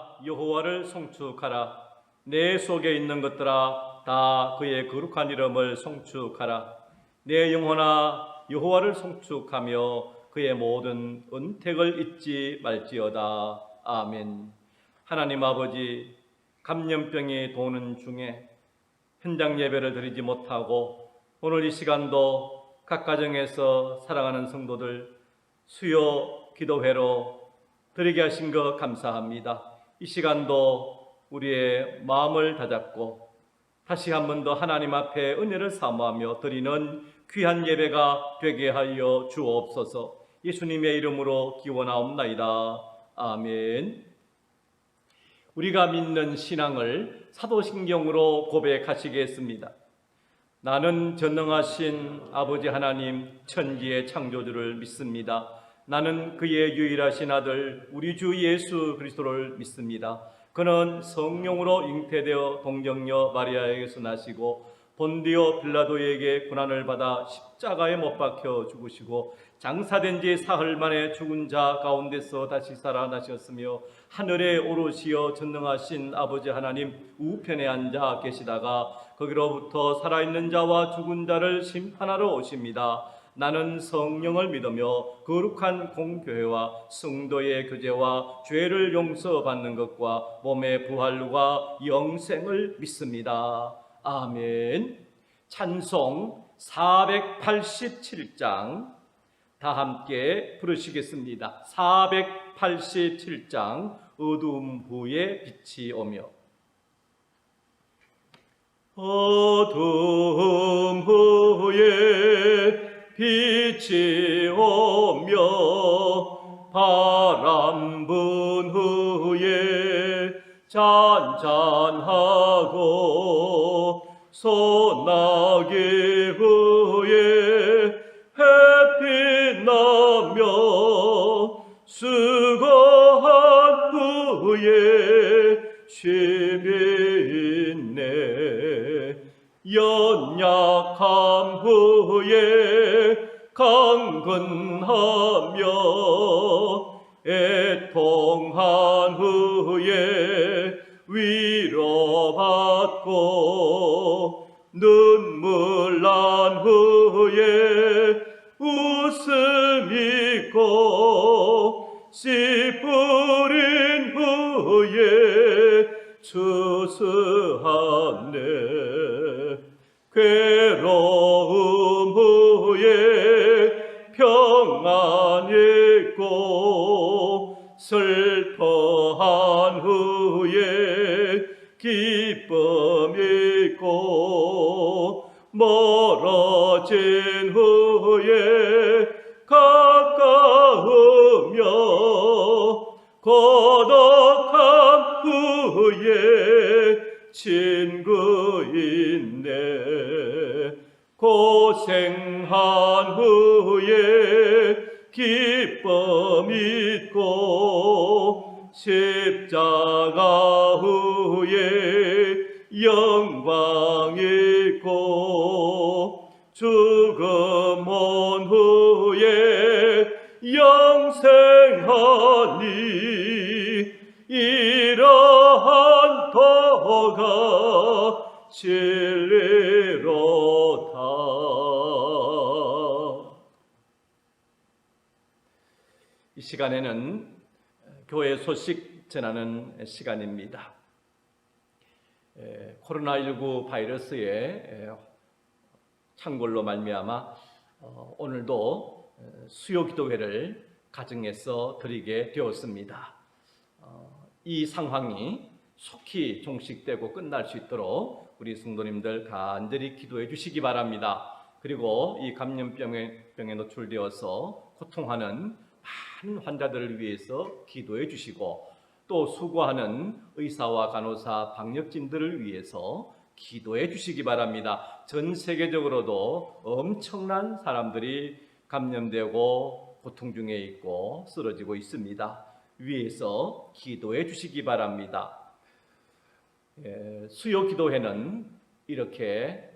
영혼아 여호와를 송축하라. 내 속에 있는 것들아 다 그의 거룩한 이름을 송축하라. 내 영혼아 여호와를 송축하며 그의 모든 은택을 잊지 말지어다. 아멘. 하나님 아버지, 감염병이 도는 중에 현장 예배를 드리지 못하고 오늘 이 시간도 각 가정에서 살아가는 성도들 수요 기도회로 드리게 하신 것 감사합니다. 이 시간도 우리의 마음을 다잡고 다시 한 번 더 하나님 앞에 은혜를 사모하며 드리는 귀한 예배가 되게 하여 주옵소서. 예수님의 이름으로 기원하옵나이다. 아멘. 우리가 믿는 신앙을 사도신경으로 고백하시겠습니다. 나는 전능하신 아버지 하나님 천지의 창조주를 믿습니다. 나는 그의 유일하신 아들 우리 주 예수 그리스도를 믿습니다. 그는 성령으로 잉태되어 동정녀 마리아에게서 나시고 본디오 빌라도에게 고난을 받아 십자가에 못 박혀 죽으시고 장사된 지 사흘 만에 죽은 자 가운데서 다시 살아나셨으며 하늘에 오르시어 전능하신 아버지 하나님 우편에 앉아 계시다가 거기로부터 살아있는 자와 죽은 자를 심판하러 오십니다. 나는 성령을 믿으며 거룩한 공교회와 성도의 교제와 죄를 용서받는 것과 몸의 부활과 영생을 믿습니다. 아멘. 찬송 487장 다 함께 부르시겠습니다. 487장 어두움 후에 빛이 오며. 어두움 후에 빛이 오며 바람 분 후에 잔잔하고 소나기 후에 햇빛 나며 수고한 후에 쉼이 있네. 연약함 후에 강건하며 애통한 후에 위로받고 눈물 난 후에 웃음 있고 씨 뿌린 후에 추수하네. 괴로움 후에 평안 있고 슬퍼한 후에 기쁨 있고 멀어진 후에 가까우며 고독한 후에 친구 있네. 고생한 후에 기쁨 있고 십자가 후에 영광 있고 죽음 온 후에 영생하니 이러한 도가 진리로다. 이 시간에는 교회 소식 전하는 시간입니다. 코로나19 바이러스의 창궐로 말미암아 오늘도 수요 기도회를 가정에서 드리게 되었습니다. 이 상황이 속히 종식되고 끝날 수 있도록 우리 성도님들 간절히 기도해 주시기 바랍니다. 그리고 이 감염병에 노출되어서 고통하는 많은 환자들을 위해서 기도해 주시고 또 수고하는 의사와 간호사, 방역진들을 위해서 기도해 주시기 바랍니다. 전 세계적으로도 엄청난 사람들이 감염되고 고통 중에 있고 쓰러지고 있습니다. 위에서 기도해 주시기 바랍니다. 수요 기도회는 이렇게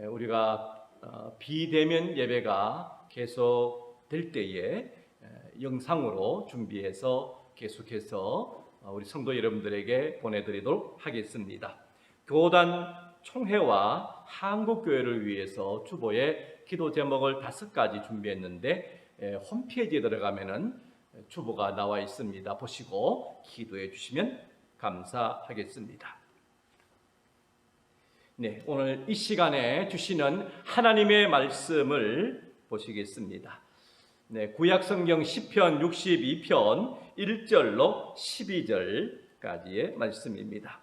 우리가 비대면 예배가 계속 될 때에 영상으로 준비해서 계속해서 우리 성도 여러분들에게 보내드리도록 하겠습니다. 교단 총회와 한국교회를 위해서 주보에 기도 제목을 5가지 준비했는데 홈페이지에 들어가면은 주보가 나와 있습니다. 보시고 기도해 주시면 감사하겠습니다. 네, 오늘 이 시간에 주시는 하나님의 말씀을 보시겠습니다. 네, 구약 성경 시편 62편 1절로 12절까지의 말씀입니다.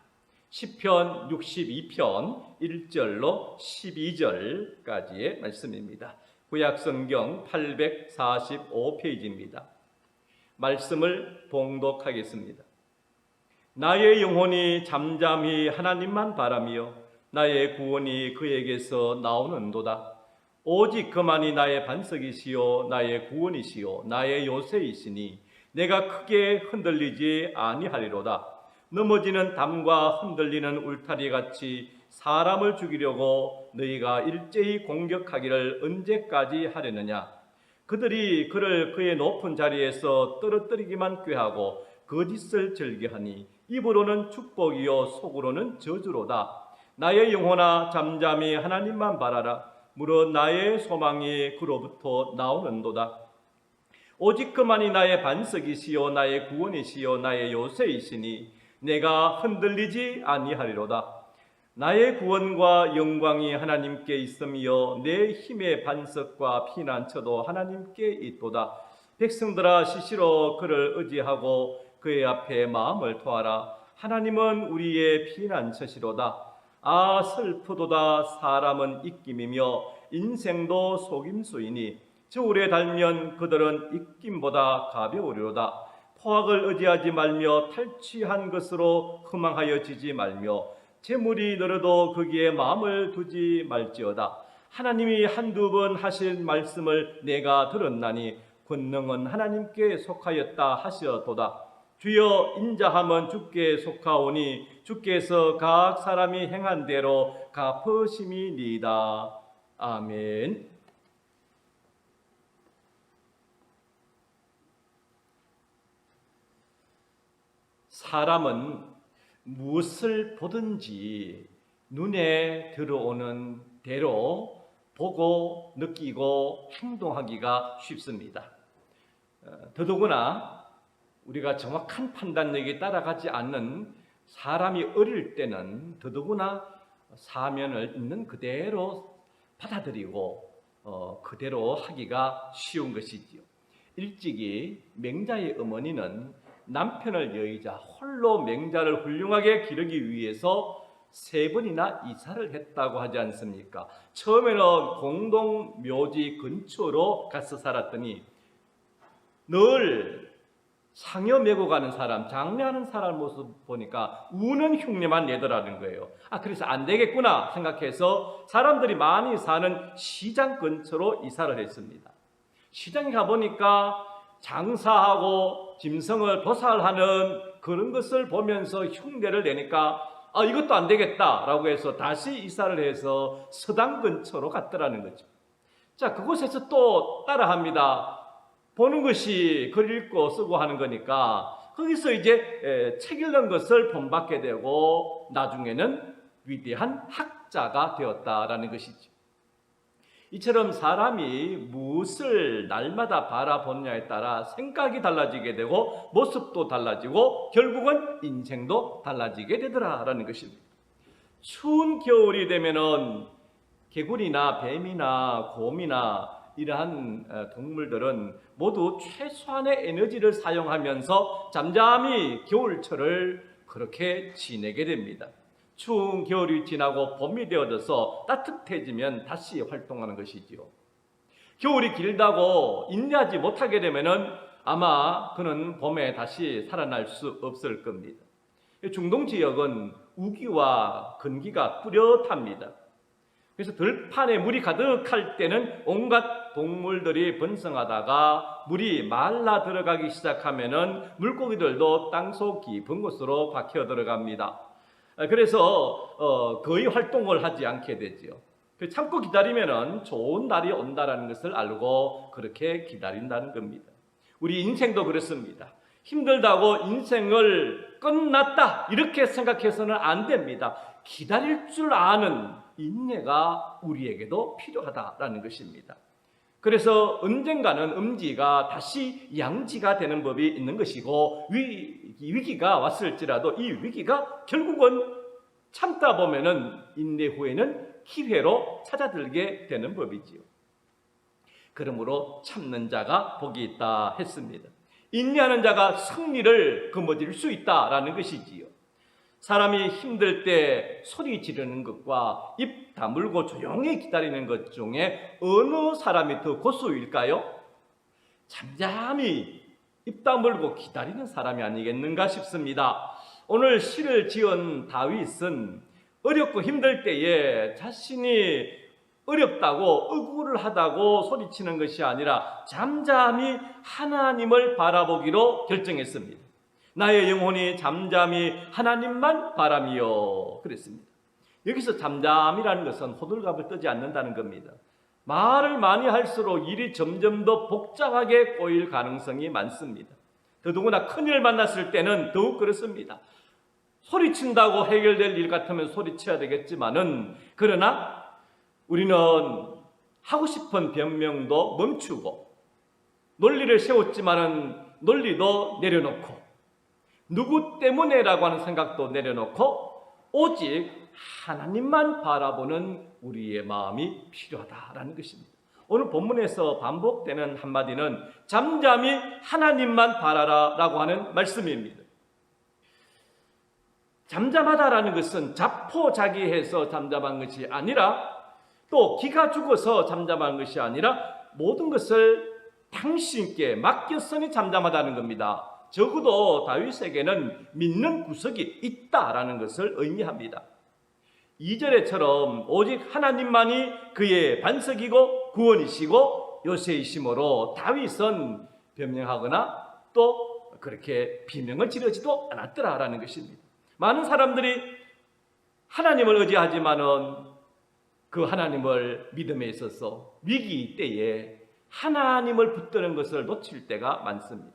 시편 62편 1절로 12절까지의 말씀입니다. 구약 성경 845페이지입니다. 말씀을 봉독하겠습니다. 나의 영혼이 잠잠히 하나님만 바라며 나의 구원이 그에게서 나오는도다. 오직 그만이 나의 반석이시요 나의 구원이시요 나의 요새이시니 내가 크게 흔들리지 아니하리로다. 넘어지는 담과 흔들리는 울타리같이 사람을 죽이려고 너희가 일제히 공격하기를 언제까지 하려느냐. 그들이 그를 그의 높은 자리에서 떨어뜨리기만 꾀하고 거짓을 즐겨하니 입으로는 축복이요 속으로는 저주로다. 나의 영혼아 잠잠히 하나님만 바라라. 무릇 나의 소망이 그로부터 나오는도다. 오직 그만이 나의 반석이시요 나의 구원이시요 나의 요새이시니 내가 흔들리지 아니하리로다. 나의 구원과 영광이 하나님께 있으며 내 힘의 반석과 피난처도 하나님께 있도다. 백성들아 시시로 그를 의지하고 그의 앞에 마음을 토하라. 하나님은 우리의 피난처시로다. 아 슬프도다. 사람은 입김이며 인생도 속임수이니 저울에 달면 그들은 입김보다 가벼우리로다. 포악을 의지하지 말며 탈취한 것으로 허망하여지지 말며 재물이 늘어도 거기에 마음을 두지 말지어다. 하나님이 한두 번 하신 말씀을 내가 들었나니 권능은 하나님께 속하였다 하시어도다. 주여 인자함은 주께 속하오니 주께서 각 사람이 행한 대로 갚으심이니이다. 아멘. 사람은 무엇을 보든지 눈에 들어오는 대로 보고 느끼고 행동하기가 쉽습니다. 더더구나 우리가 정확한 판단력에 따라가지 않는 사람이 어릴 때는 더더구나 사면을 있는 그대로 받아들이고 그대로 하기가 쉬운 것이지요. 일찍이 맹자의 어머니는 남편을 여의자 홀로 맹자를 훌륭하게 기르기 위해서 3번이나 이사를 했다고 하지 않습니까? 처음에는 공동 묘지 근처로 가서 살았더니 늘 상여 메고 가는 사람, 장례하는 사람 모습 보니까 우는 흉내만 내더라는 거예요. 그래서 안 되겠구나 생각해서 사람들이 많이 사는 시장 근처로 이사를 했습니다. 시장에 가보니까 장사하고 짐승을 도살하는 그런 것을 보면서 흉내를 내니까 이것도 안 되겠다라고 해서 다시 이사를 해서 서당 근처로 갔더라는 거죠. 자, 그곳에서 또 따라합니다. 보는 것이 글 읽고 쓰고 하는 거니까 거기서 이제 책 읽는 것을 본받게 되고 나중에는 위대한 학자가 되었다라는 것이죠. 이처럼 사람이 무엇을 날마다 바라보느냐에 따라 생각이 달라지게 되고 모습도 달라지고 결국은 인생도 달라지게 되더라라는 것입니다. 추운 겨울이 되면은 개구리나 뱀이나 곰이나 이러한 동물들은 모두 최소한의 에너지를 사용하면서 잠잠히 겨울철을 그렇게 지내게 됩니다. 추운 겨울이 지나고 봄이 되어져서 따뜻해지면 다시 활동하는 것이지요. 겨울이 길다고 인내하지 못하게 되면은 아마 그는 봄에 다시 살아날 수 없을 겁니다. 중동 지역은 우기와 건기가 뚜렷합니다. 그래서 들판에 물이 가득할 때는 온갖 동물들이 번성하다가 물이 말라 들어가기 시작하면은 물고기들도 땅속 깊은 곳으로 박혀 들어갑니다. 그래서 거의 활동을 하지 않게 되죠. 참고 기다리면은 좋은 날이 온다라는 것을 알고 그렇게 기다린다는 겁니다. 우리 인생도 그렇습니다. 힘들다고 인생을 끝났다 이렇게 생각해서는 안 됩니다. 기다릴 줄 아는 인내가 우리에게도 필요하다라는 것입니다. 그래서 언젠가는 음지가 다시 양지가 되는 법이 있는 것이고, 위기가 왔을지라도 이 위기가 결국은 참다 보면은 인내 후에는 기회로 찾아들게 되는 법이지요. 그러므로 참는 자가 복이 있다 했습니다. 인내하는 자가 승리를 거머쥘 수 있다라는 것이지요. 사람이 힘들 때 소리 지르는 것과 입 다물고 조용히 기다리는 것 중에 어느 사람이 더 고수일까요? 잠잠히 입 다물고 기다리는 사람이 아니겠는가 싶습니다. 오늘 시를 지은 다윗은 어렵고 힘들 때에 자신이 어렵다고 억울을 하다고 소리치는 것이 아니라 잠잠히 하나님을 바라보기로 결정했습니다. 나의 영혼이 잠잠히 하나님만 바라미요 그랬습니다. 여기서 잠잠이라는 것은 호들갑을 떠지 않는다는 겁니다. 말을 많이 할수록 일이 점점 더 복잡하게 꼬일 가능성이 많습니다. 더더구나 큰일 만났을 때는 더욱 그렇습니다. 소리친다고 해결될 일 같으면 소리쳐야 되겠지만은, 그러나 우리는 하고 싶은 변명도 멈추고 논리를 세웠지만은 논리도 내려놓고 누구 때문에라고 하는 생각도 내려놓고 오직 하나님만 바라보는 우리의 마음이 필요하다라는 것입니다. 오늘 본문에서 반복되는 한마디는 잠잠히 하나님만 바라라 라고 하는 말씀입니다. 잠잠하다라는 것은 자포자기해서 잠잠한 것이 아니라, 또 기가 죽어서 잠잠한 것이 아니라 모든 것을 당신께 맡겼으니 잠잠하다는 겁니다. 적어도 다윗에게는 믿는 구석이 있다라는 것을 의미합니다. 2절에처럼 오직 하나님만이 그의 반석이고 구원이시고 요새이심으로 다윗은 변명하거나 또 그렇게 비명을 지르지도 않았더라라는 것입니다. 많은 사람들이 하나님을 의지하지만은 그 하나님을 믿음에 있어서 위기 때에 하나님을 붙드는 것을 놓칠 때가 많습니다.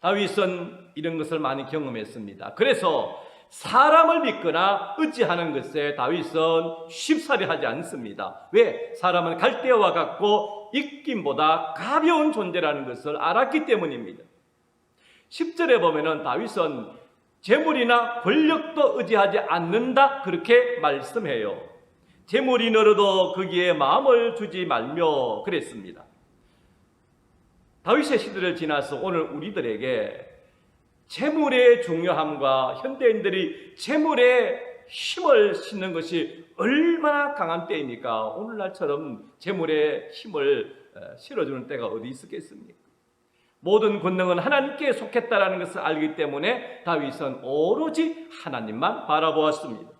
다윗은 이런 것을 많이 경험했습니다. 그래서 사람을 믿거나 의지하는 것에 다윗은 쉽사리 하지 않습니다. 왜? 사람은 갈대와 같고 익김보다 가벼운 존재라는 것을 알았기 때문입니다. 10절에 보면은 다윗은 재물이나 권력도 의지하지 않는다 그렇게 말씀해요. 재물이 늘어도 거기에 마음을 주지 말며 그랬습니다. 다윗의 시대를 지나서 오늘 우리들에게 재물의 중요함과 현대인들이 재물에 힘을 싣는 것이 얼마나 강한 때입니까? 오늘날처럼 재물에 힘을 실어주는 때가 어디 있었겠습니까? 모든 권능은 하나님께 속했다라는 것을 알기 때문에 다윗은 오로지 하나님만 바라보았습니다.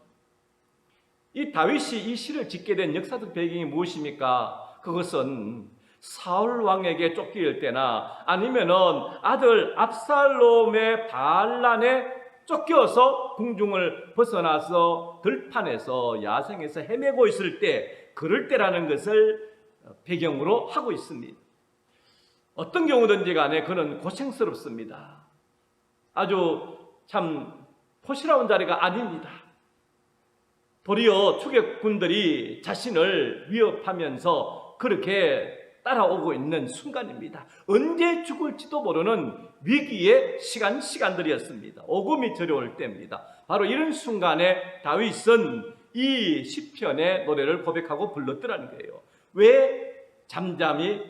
이 다윗이 이 시를 짓게 된 역사적 배경이 무엇입니까? 그것은 사울 왕에게 쫓길 때나 아니면은 아들 압살롬의 반란에 쫓겨서 궁중을 벗어나서 들판에서 야생에서 헤매고 있을 때, 그럴 때라는 것을 배경으로 하고 있습니다. 어떤 경우든지 간에 그는 고생스럽습니다. 아주 참 포시라운 자리가 아닙니다. 도리어 추격군들이 자신을 위협하면서 그렇게 따라오고 있는 순간입니다. 언제 죽을지도 모르는 위기의 시간들이었습니다. 오금이 저려올 때입니다. 바로 이런 순간에 다윗은 이 시편의 노래를 고백하고 불렀더라는 거예요. 왜 잠잠히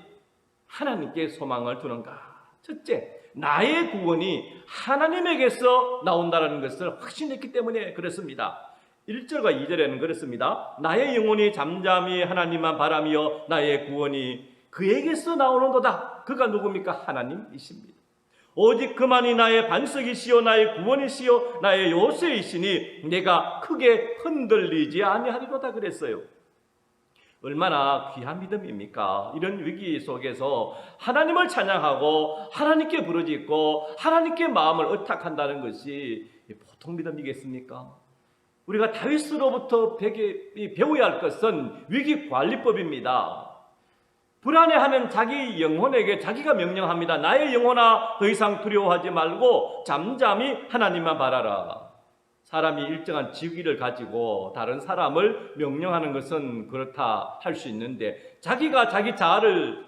하나님께 소망을 두는가? 첫째, 나의 구원이 하나님에게서 나온다는 것을 확신했기 때문에 그렇습니다. 1절과 2절에는 그렇습니다. 나의 영혼이 잠잠히 하나님만 바라며 나의 구원이 그에게서 나오는도다. 그가 누굽니까? 하나님이십니다. 오직 그만이 나의 반석이시요 나의 구원이시요 나의 요새이시니 내가 크게 흔들리지 아니하리로다 그랬어요. 얼마나 귀한 믿음입니까? 이런 위기 속에서 하나님을 찬양하고 하나님께 부르짖고 하나님께 마음을 의탁한다는 것이 보통 믿음이겠습니까? 우리가 다윗으로부터 배워야 할 것은 위기관리법입니다. 불안해하는 자기 영혼에게 자기가 명령합니다. 나의 영혼아 더 이상 두려워하지 말고 잠잠히 하나님만 바라라. 사람이 일정한 직위를 가지고 다른 사람을 명령하는 것은 그렇다 할 수 있는데 자기가 자기 자아를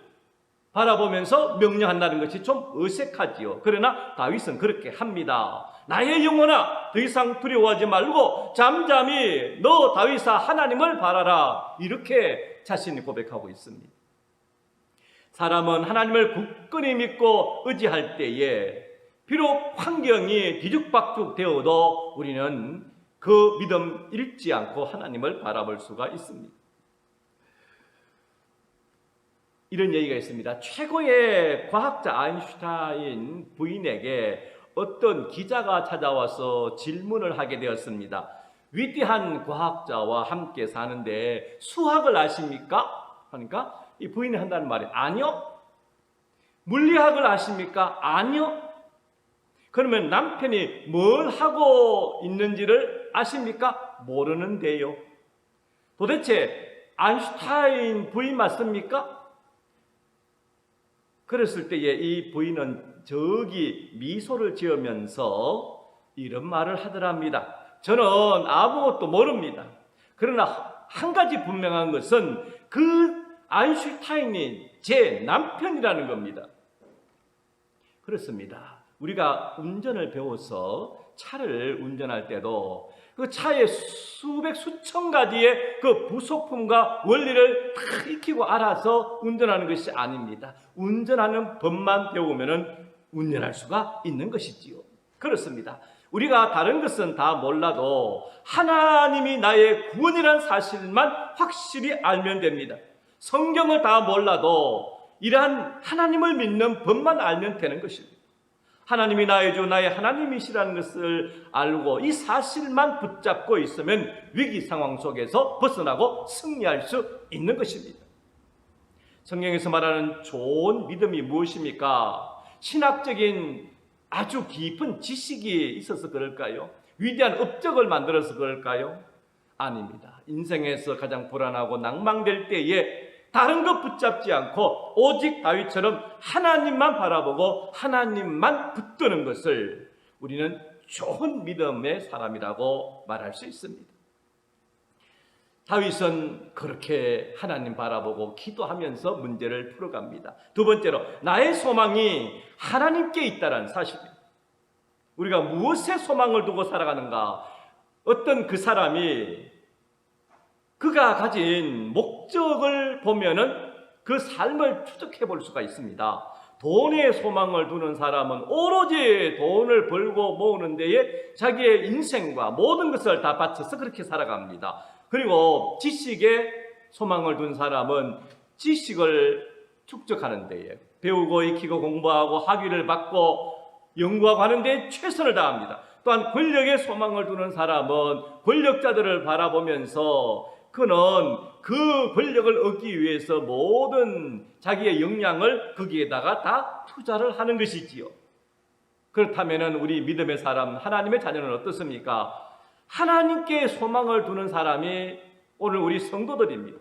바라보면서 명령한다는 것이 좀 어색하지요. 그러나 다윗은 그렇게 합니다. 나의 영혼아 더 이상 두려워하지 말고 잠잠히 너 다윗아 하나님을 바라라. 이렇게 자신이 고백하고 있습니다. 사람은 하나님을 굳건히 믿고 의지할 때에 비록 환경이 뒤죽박죽 되어도 우리는 그 믿음 잃지 않고 하나님을 바라볼 수가 있습니다. 이런 얘기가 있습니다. 최고의 과학자 아인슈타인 부인에게 어떤 기자가 찾아와서 질문을 하게 되었습니다. 위대한 과학자와 함께 사는데 수학을 아십니까? 하니까 이 부인이 한다는 말이 아니요. 물리학을 아십니까? 아니요. 그러면 남편이 뭘 하고 있는지를 아십니까? 모르는데요. 도대체 아인슈타인 부인 맞습니까? 그랬을 때에 이 부인은 저기 미소를 지으면서 이런 말을 하더랍니다. 저는 아무것도 모릅니다. 그러나 한 가지 분명한 것은 그 아인슈타인이 제 남편이라는 겁니다. 그렇습니다. 우리가 운전을 배워서 차를 운전할 때도 그 차의 수백 수천 가지의 그 부속품과 원리를 다 익히고 알아서 운전하는 것이 아닙니다. 운전하는 법만 배우면 운전할 수가 있는 것이지요. 그렇습니다. 우리가 다른 것은 다 몰라도 하나님이 나의 구원이라는 사실만 확실히 알면 됩니다. 성경을 다 몰라도 이러한 하나님을 믿는 법만 알면 되는 것입니다. 하나님이 나의 주, 나의 하나님이시라는 것을 알고 이 사실만 붙잡고 있으면 위기 상황 속에서 벗어나고 승리할 수 있는 것입니다. 성경에서 말하는 좋은 믿음이 무엇입니까? 신학적인 아주 깊은 지식이 있어서 그럴까요? 위대한 업적을 만들어서 그럴까요? 아닙니다. 인생에서 가장 불안하고 낭망될 때에 다른 것 붙잡지 않고 오직 다윗처럼 하나님만 바라보고 하나님만 붙드는 것을 우리는 좋은 믿음의 사람이라고 말할 수 있습니다. 다윗은 그렇게 하나님 바라보고 기도하면서 문제를 풀어갑니다. 두 번째로 나의 소망이 하나님께 있다는 사실입니다. 우리가 무엇에 소망을 두고 살아가는가? 어떤 그 사람이 그가 가진 목적을 보면은 그 삶을 추적해 볼 수가 있습니다. 돈에 소망을 두는 사람은 오로지 돈을 벌고 모으는 데에 자기의 인생과 모든 것을 다 바쳐서 그렇게 살아갑니다. 그리고 지식에 소망을 둔 사람은 지식을 축적하는 데에 배우고 익히고 공부하고 학위를 받고 연구하고 하는 데에 최선을 다합니다. 또한 권력에 소망을 두는 사람은 권력자들을 바라보면서 그는 그 권력을 얻기 위해서 모든 자기의 역량을 거기에다가 다 투자를 하는 것이지요. 그렇다면 우리 믿음의 사람, 하나님의 자녀는 어떻습니까? 하나님께 소망을 두는 사람이 오늘 우리 성도들입니다.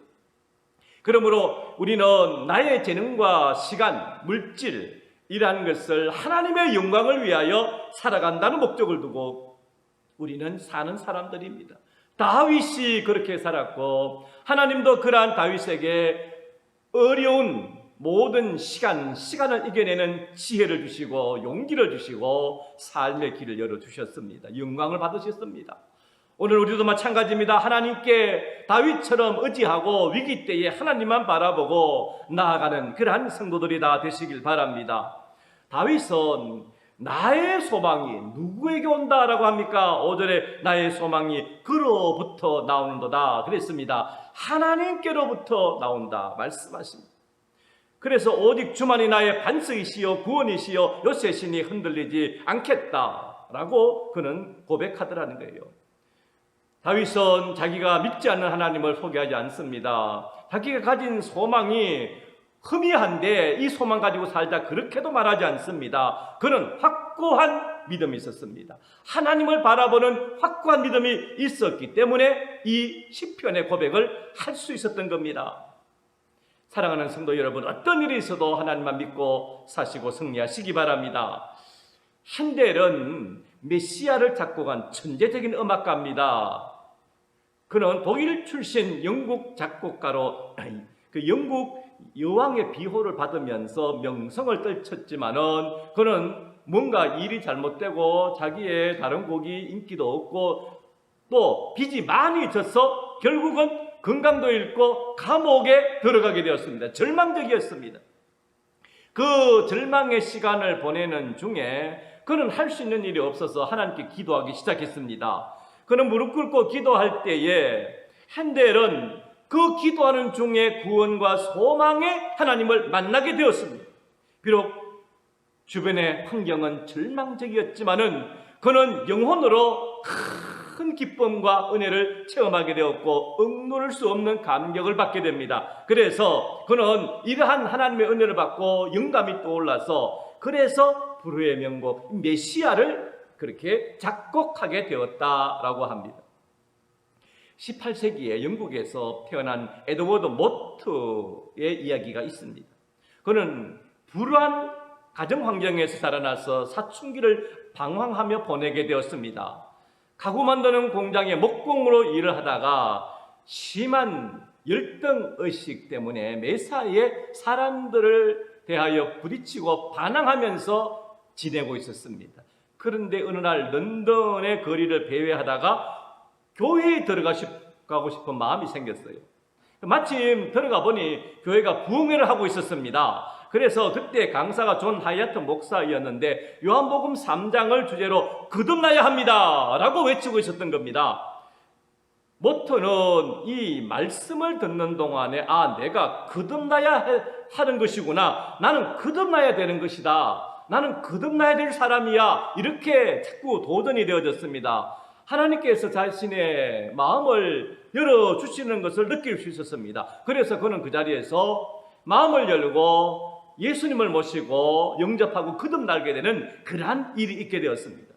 그러므로 우리는 나의 재능과 시간, 물질이라는 것을 하나님의 영광을 위하여 살아간다는 목적을 두고 우리는 사는 사람들입니다. 다윗이 그렇게 살았고 하나님도 그러한 다윗에게 어려운 모든 시간을 이겨내는 지혜를 주시고 용기를 주시고 삶의 길을 열어주셨습니다. 영광을 받으셨습니다. 오늘 우리도 마찬가지입니다. 하나님께 다윗처럼 의지하고 위기 때에 하나님만 바라보고 나아가는 그러한 성도들이 다 되시길 바랍니다. 다윗은 나의 소망이 누구에게 온다라고 합니까? 5절에 나의 소망이 그로부터 나오는도다 그랬습니다. 하나님께로부터 나온다 말씀하십니다. 그래서 오직 주만이 나의 반석이시요 구원이시요 요새신이 흔들리지 않겠다라고 그는 고백하더라는 거예요. 다윗은 자기가 믿지 않는 하나님을 소개하지 않습니다. 자기가 가진 소망이 희미한데 이 소망 가지고 살자 그렇게도 말하지 않습니다. 그는 확고한 믿음이 있었습니다. 하나님을 바라보는 확고한 믿음이 있었기 때문에 이 시편의 고백을 할 수 있었던 겁니다. 사랑하는 성도 여러분, 어떤 일이 있어도 하나님만 믿고 사시고 승리하시기 바랍니다. 핸델은 메시아를 작곡한 천재적인 음악가입니다. 그는 독일 출신 영국 작곡가로 그 영국 여왕의 비호를 받으면서 명성을 떨쳤지만은 그는 뭔가 일이 잘못되고 자기의 다른 곡이 인기도 없고 또 빚이 많이 져서 결국은 건강도 잃고 감옥에 들어가게 되었습니다. 절망적이었습니다. 그 절망의 시간을 보내는 중에 그는 할 수 있는 일이 없어서 하나님께 기도하기 시작했습니다. 그는 무릎 꿇고 기도할 때에 핸델은 그 기도하는 중에 구원과 소망의 하나님을 만나게 되었습니다. 비록 주변의 환경은 절망적이었지만은 그는 영혼으로 큰 기쁨과 은혜를 체험하게 되었고 억누를 수 없는 감격을 받게 됩니다. 그래서 그는 이러한 하나님의 은혜를 받고 영감이 떠올라서 그래서 불후의 명곡 메시아를 그렇게 작곡하게 되었다라고 합니다. 18세기에 영국에서 태어난 에드워드 모트의 이야기가 있습니다. 그는 불우한 가정 환경에서 자라나서 사춘기를 방황하며 보내게 되었습니다. 가구 만드는 공장의 목공으로 일을 하다가 심한 열등의식 때문에 매사에 사람들을 대하여 부딪히고 반항하면서 지내고 있었습니다. 그런데 어느 날 런던의 거리를 배회하다가 교회에 들어가고 싶은 마음이 생겼어요. 마침 들어가 보니 교회가 부흥회를 하고 있었습니다. 그래서 그때 강사가 존 하이아트 목사였는데 요한복음 3장을 주제로 거듭나야 합니다 라고 외치고 있었던 겁니다. 모토는 이 말씀을 듣는 동안에 내가 거듭나야 하는 것이구나, 나는 거듭나야 되는 것이다, 나는 거듭나야 될 사람이야, 이렇게 자꾸 도전이 되어졌습니다. 하나님께서 자신의 마음을 열어주시는 것을 느낄 수 있었습니다. 그래서 그는 그 자리에서 마음을 열고 예수님을 모시고 영접하고 거듭나게 되는 그러한 일이 있게 되었습니다.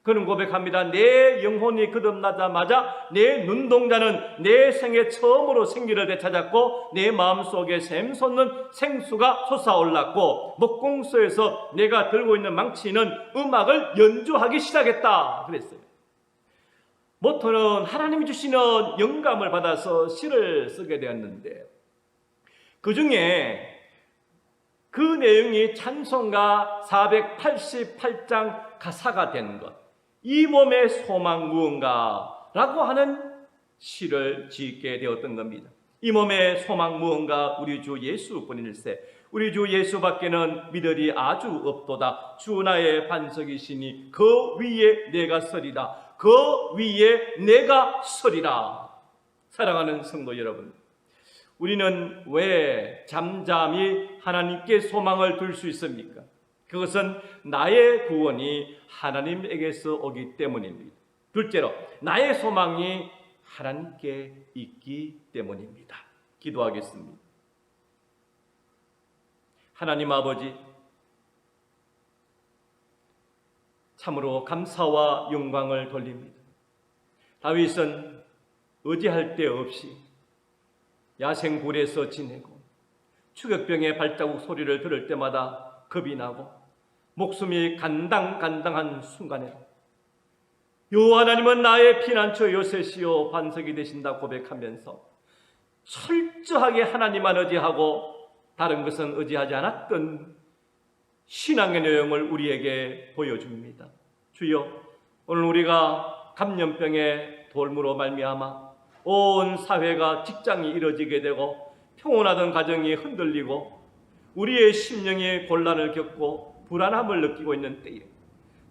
그는 고백합니다. 내 영혼이 거듭나자마자 내 눈동자는 내 생애 처음으로 생기를 되찾았고 내 마음속에 샘솟는 생수가 솟아올랐고 목공소에서 내가 들고 있는 망치는 음악을 연주하기 시작했다 그랬어요. 모토는 하나님이 주시는 영감을 받아서 시를 쓰게 되었는데 그 중에 그 내용이 찬송가 488장 가사가 된 것, 이 몸의 소망 무언가라고 하는 시를 짓게 되었던 겁니다. 이 몸의 소망 무언가 우리 주 예수뿐일세. 우리 주 예수밖에는 믿으리 아주 없도다. 주 나의 반석이시니 그 위에 내가 서리라. 그 위에 내가 서리라. 사랑하는 성도 여러분, 우리는 왜 잠잠히 하나님께 소망을 둘 수 있습니까? 그것은 나의 구원이 하나님에게서 오기 때문입니다. 둘째로 나의 소망이 하나님께 있기 때문입니다. 기도하겠습니다. 하나님 아버지, 참으로 감사와 영광을 돌립니다. 다윗은 의지할 데 없이 야생굴에서 지내고 추격병의 발자국 소리를 들을 때마다 겁이 나고 목숨이 간당간당한 순간에 여호와 하나님은 나의 피난처 요새시요 반석이 되신다 고백하면서 철저하게 하나님만 의지하고 다른 것은 의지하지 않았던 신앙의 내용을 우리에게 보여줍니다. 주여, 오늘 우리가 감염병의 돌무로 말미암아 온 사회가 직장이 이뤄지게 되고 평온하던 가정이 흔들리고 우리의 심령이 곤란을 겪고 불안함을 느끼고 있는 때에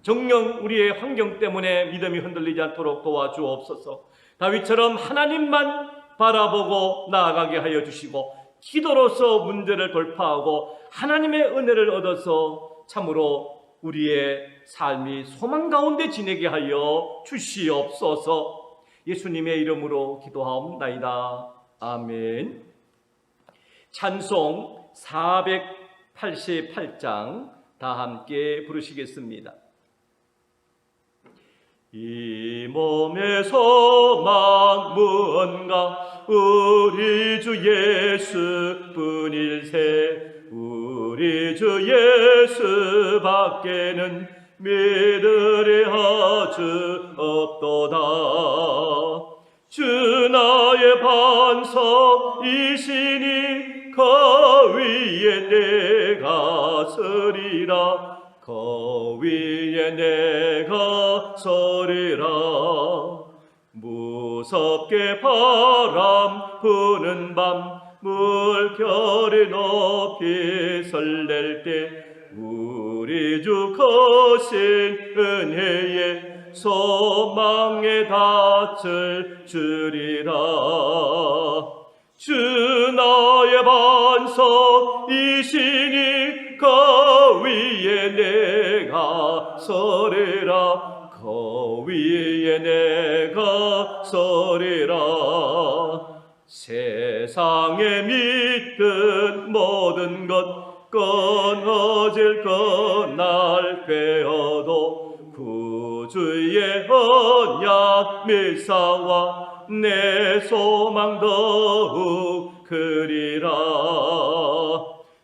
정녕 우리의 환경 때문에 믿음이 흔들리지 않도록 도와주옵소서. 다윗처럼 하나님만 바라보고 나아가게 하여 주시고 기도로서 문제를 돌파하고 하나님의 은혜를 얻어서 참으로 우리의 삶이 소망 가운데 지내게 하여 주시옵소서. 예수님의 이름으로 기도하옵나이다. 아멘. 찬송 488장 다 함께 부르시겠습니다. 이 몸의 소망 무언가 우리 주 예수뿐일세. 우리 주 예수 밖에는 믿으리 하주 없도다. 주 나의 반석이시니 그 위에 내가 서리라. 그 위에 내가 서리라. 무섭게 바람 부는 밤 물결이 높이 설렐 때 우리 주 거신 은혜에 소망에 닿을 줄이라. 주 나의 반석이시니 그 위에 내가 서리라. 그 위에 내가 서리라. 세상에 믿든 모든 것 끊어질 그날 되어도 구주의 언약 밀사와 내 소망 더욱 크리라.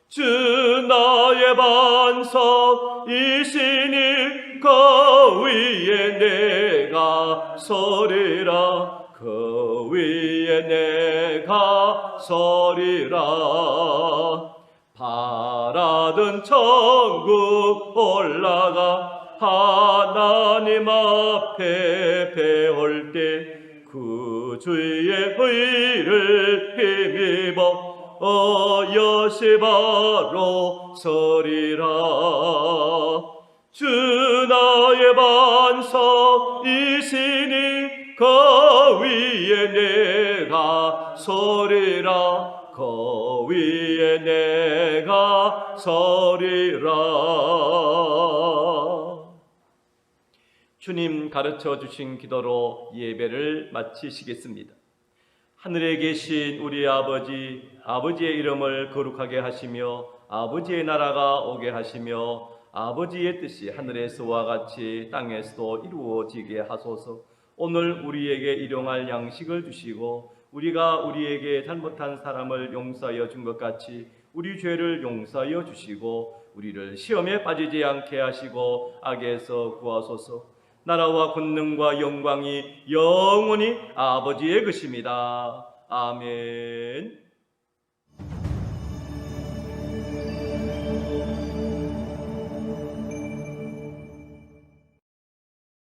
주 나의 반석이시니 그 위에 내가 서리라. 그 위에 내가 서리라. 바라던 천국 올라가 하나님 앞에 배울 때 구주의 의를 힘입어 여시 바로 서리라. 주 나의 반석이시니 그 위에 내가 서리라. 그 위에 내가 서리라. 주님 가르쳐 주신 기도로 예배를 마치시겠습니다. 하늘에 계신 우리 아버지, 아버지의 이름을 거룩하게 하시며 아버지의 나라가 오게 하시며 아버지의 뜻이 하늘에서와 같이 땅에서도 이루어지게 하소서. 오늘 우리에게 일용할 양식을 주시고 우리가 우리에게 잘못한 사람을 용서하여 준 것 같이 우리 죄를 용서하여 주시고 우리를 시험에 빠지지 않게 하시고 악에서 구하소서. 나라와 권능과 영광이 영원히 아버지의 것입니다. 아멘.